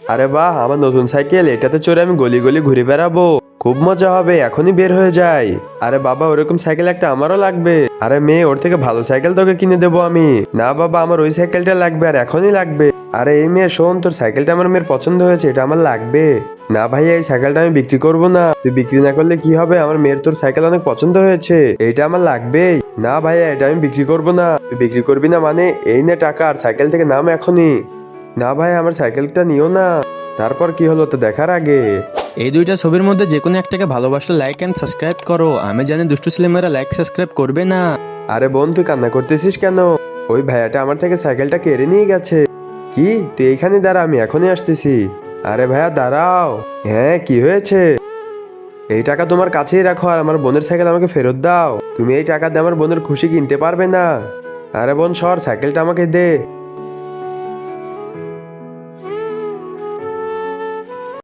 আরে বাহ, আমার নতুন সাইকেল, এটাতে চড়ে আমি গলি গলি ঘুরে বেড়াবো। খুব মজা হবে, এখনই বের হয়ে যাই। আরে বাবা, ওরকম সাইকেল একটা আমারও লাগবে। আরে মেয়ে, ওর থেকে ভালো সাইকেল তোকে কিনে দেবো আমি। না বাবা, আমার ওই সাইকেলটা লাগবে, আর এখনই লাগবে। আরে এই মেয়ে শোন, তোর সাইকেলটা আমার মেয়ের পছন্দ হয়েছে, এটা আমার লাগবে। না ভাইয়া, এই সাইকেলটা আমি বিক্রি করবো না। তুই বিক্রি না করলে কি হবে, আমার মেয়ের তোর সাইকেল অনেক পছন্দ হয়েছে, এইটা আমার লাগবেই। না ভাইয়া, এটা আমি বিক্রি করবো না। তুই বিক্রি করবি না মানে? এই নে টাকা, আর সাইকেল থেকে নাম এখনই। না ভাই, আমার সাইকেলটা নিও না। তারপর কি হলো তো দেখার আগে। এই দুইটা ছবির মধ্যে যে কোনো একটাকে ভালোবাসলে লাইক অ্যান্ড সাবস্ক্রাইব করো। আমি জানি দুষ্টু ছেলেমেয়েরা লাইক সাবস্ক্রাইব করবে না। আরে বোন, তুই কান্না করতেছিস কেন? ওই ভাইয়াটা আমার থেকে সাইকেলটা কেড়ে নিয়ে গেছে। কি? তুই এইখানে দাঁড়া, আমি এখনই আসতেছি। আরে ভাইয়া দাঁড়াও। হ্যাঁ, কি হয়েছে? এই টাকা তোমার কাছেই রাখো, আর আমার বোনের সাইকেল আমাকে ফেরত দাও। তুমি এই টাকা দিয়ে আমার বোনের খুশি কিনতে পারবে না। আরে বোন সর, সাইকেলটা আমাকে দে।